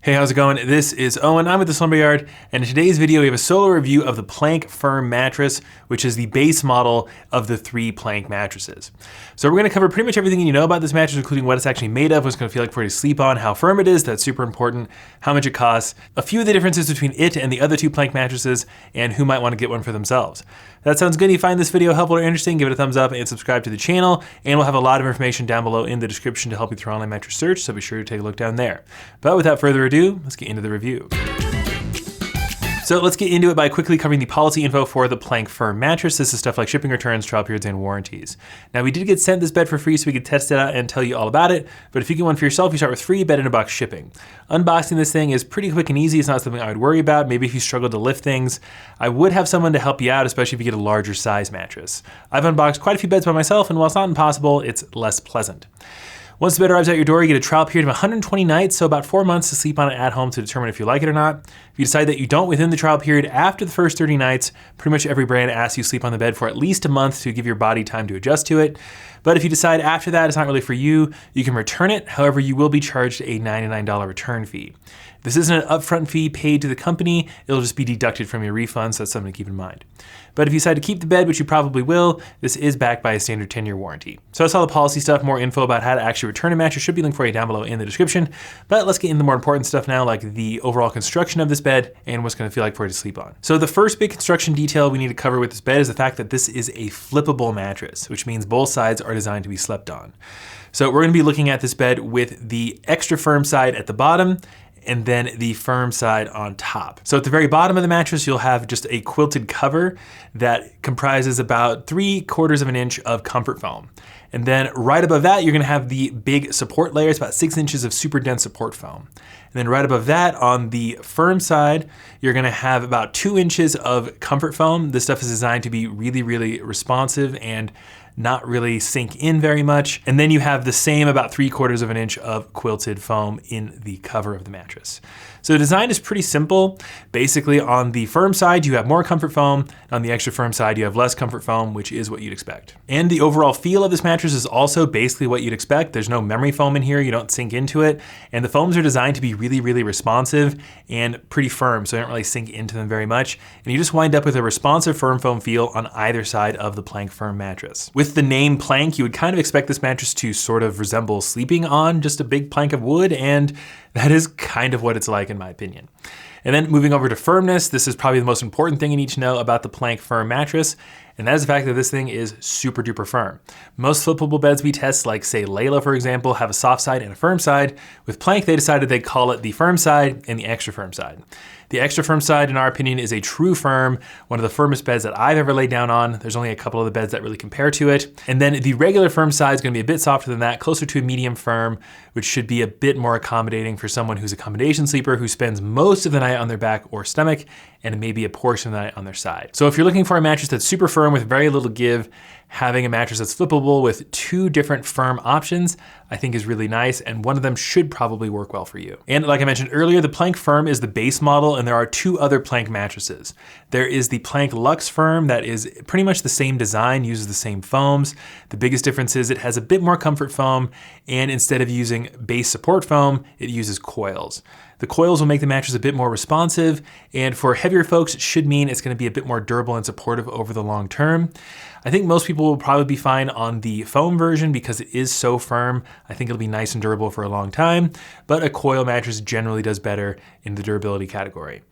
Hey, how's it going? This is Owen, I'm with the Slumber Yard, and in today's video we have a solo review of the Plank Firm mattress, which is the base model of the 3 Plank mattresses. So we're going to cover pretty much everything you know about this mattress, including what it's actually made of, what it's going to feel like for you to sleep on, how firm it is, that's super important, how much it costs, a few of the differences between it and the other 2 Plank mattresses, and who might want to get one for themselves. If that sounds good, if you find this video helpful or interesting, give it a thumbs up and subscribe to the channel, and we'll have a lot of information down below in the description to help you through online mattress search, so be sure to take a look down there. But without further ado, let's get into the review. So let's get into it by quickly covering the policy info for the Plank Firm mattress. This is stuff like shipping returns, trial periods, and warranties. Now we did get sent this bed for free so we could test it out and tell you all about it, but if you get one for yourself, you start with free bed in a box shipping. Unboxing this thing is pretty quick and easy. It's not something I would worry about. Maybe if you struggle to lift things, I would have someone to help you out, especially if you get a larger size mattress. I've unboxed quite a few beds by myself, and while it's not impossible, it's less pleasant. Once the bed arrives at your door, you get a trial period of 120 nights, so about 4 months to sleep on it at home to determine if you like it or not. If you decide that you don't within the trial period after the first 30 nights, pretty much every brand asks you to sleep on the bed for at least a month to give your body time to adjust to it. But if you decide after that it's not really for you, you can return it. However, you will be charged a $99 return fee. This isn't an upfront fee paid to the company, it'll just be deducted from your refund, so that's something to keep in mind. But if you decide to keep the bed, which you probably will, this is backed by a standard 10-year warranty. So that's all the policy stuff. More info about how to actually return a mattress should be linked for you down below in the description. But let's get into the more important stuff now, like the overall construction of this bed and what's gonna feel like for you to sleep on. So the first big construction detail we need to cover with this bed is the fact that this is a flippable mattress, which means both sides are designed to be slept on. So we're gonna be looking at this bed with the extra firm side at the bottom and then the firm side on top. So at the very bottom of the mattress, you'll have just a quilted cover that comprises about 3/4 of an inch of comfort foam. And then right above that, you're gonna have the big support layer. It's about 6 inches of super dense support foam. And then right above that, on the firm side, you're gonna have about 2 inches of comfort foam. This stuff is designed to be really, really responsive and not really sink in very much. And then you have the same about 3/4 of an inch of quilted foam in the cover of the mattress. So the design is pretty simple. Basically on the firm side, you have more comfort foam. On the extra firm side, you have less comfort foam, which is what you'd expect. And the overall feel of this mattress is also basically what you'd expect. There's no memory foam in here, you don't sink into it. And the foams are designed to be really, really responsive and pretty firm, so you don't really sink into them very much. And you just wind up with a responsive firm foam feel on either side of the Plank Firm mattress. With the name Plank, you would kind of expect this mattress to sort of resemble sleeping on just a big plank of wood, and that is kind of what it's like in my opinion. And then moving over to firmness, this is probably the most important thing you need to know about the Plank Firm mattress, and that is the fact that this thing is super duper firm. Most flippable beds we test, like say Layla for example, have a soft side and a firm side. With Plank, they decided they'd call it the firm side and the extra firm side. The extra firm side, in our opinion, is a true firm, one of the firmest beds that I've ever laid down on. There's only a couple of the beds that really compare to it. And then the regular firm side is gonna be a bit softer than that, closer to a medium firm, which should be a bit more accommodating for someone who's a combination sleeper who spends most of the night on their back or stomach, and maybe a portion of the night on their side. So if you're looking for a mattress that's super firm with very little give, having a mattress that's flippable with 2 different firm options, I think is really nice, and one of them should probably work well for you. And like I mentioned earlier, the Plank Firm is the base model, and there are 2 other Plank mattresses. There is the Plank Luxe Firm that is pretty much the same design, uses the same foams. The biggest difference is it has a bit more comfort foam, and instead of using base support foam, it uses coils. The coils will make the mattress a bit more responsive, and for heavier folks, it should mean it's gonna be a bit more durable and supportive over the long term. I think most people will probably be fine on the foam version because it is so firm. I think it'll be nice and durable for a long time, but a coil mattress generally does better in the durability category.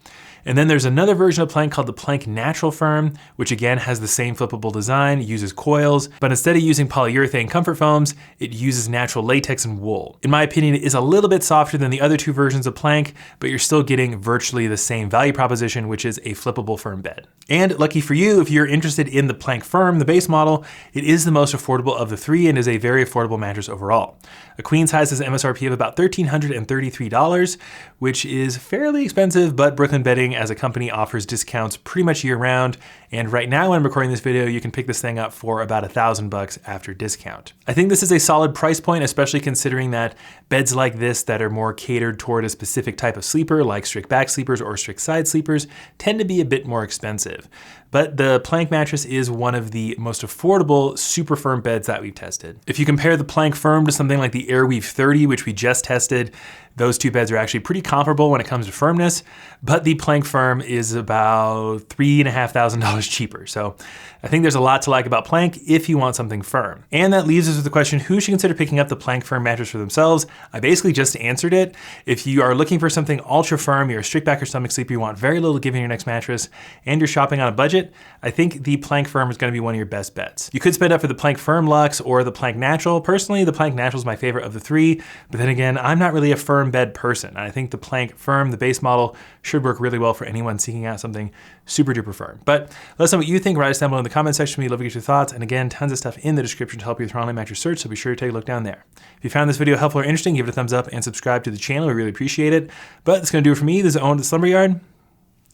And then there's another version of Plank called the Plank Natural Firm, which again has the same flippable design, uses coils, but instead of using polyurethane comfort foams, it uses natural latex and wool. In my opinion, it is a little bit softer than the other 2 versions of Plank, but you're still getting virtually the same value proposition, which is a flippable firm bed. And lucky for you, if you're interested in the Plank Firm, the base model, it is the most affordable of the 3 and is a very affordable mattress overall. A queen size has an MSRP of about $1,333, which is fairly expensive, but Brooklyn Bedding as a company offers discounts pretty much year round. And right now when I'm recording this video, you can pick this thing up for about $1,000 after discount. I think this is a solid price point, especially considering that beds like this that are more catered toward a specific type of sleeper, like strict back sleepers or strict side sleepers, tend to be a bit more expensive. But the Plank mattress is one of the most affordable, super firm beds that we've tested. If you compare the Plank Firm to something like the Airweave 30, which we just tested, Those two beds are actually pretty comparable when it comes to firmness, but the Plank Firm is about $3,500 cheaper. So I think there's a lot to like about Plank if you want something firm. And that leaves us with the question, who should consider picking up the Plank Firm mattress for themselves? I basically just answered it. If you are looking for something ultra firm, you're a strict back or stomach sleeper, you want very little to give in your next mattress, and you're shopping on a budget, I think the Plank Firm is gonna be one of your best bets. You could spend up for the Plank Firm Luxe or the Plank Natural. Personally, the Plank Natural is my favorite of the three, but then again, I'm not really a firm bed person. I think the Plank Firm, the base model, should work really well for anyone seeking out something super duper firm. But let us know what you think. Write us down below in the comment section. We'd love to get your thoughts. And again, tons of stuff in the description to help you with your online mattress search, so be sure to take a look down there. If you found this video helpful or interesting, give it a thumbs up and subscribe to the channel. We really appreciate it. But that's gonna do it for me. This is Owen at the Slumber Yard.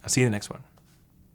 I'll see you in the next one.